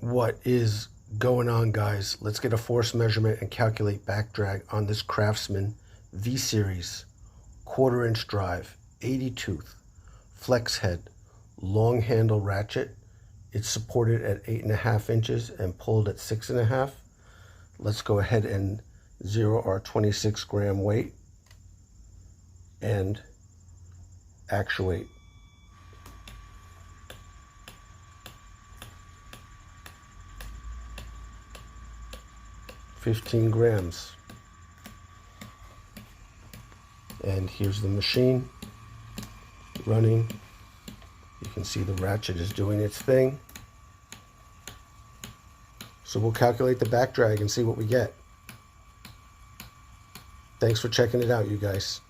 What is going on, guys? Let's get a force measurement and calculate back drag on this Craftsman V-Series 1/4 inch drive, 80 tooth, flex head, long handle ratchet. It's supported at 8.5 inches and pulled at 6.5. Let's go ahead and zero our 26 gram weight and actuate. $15 grams. And here's the machine running. You can see the ratchet is doing its thing. So we'll calculate the back drag and see what we get. Thanks for checking it out, you guys.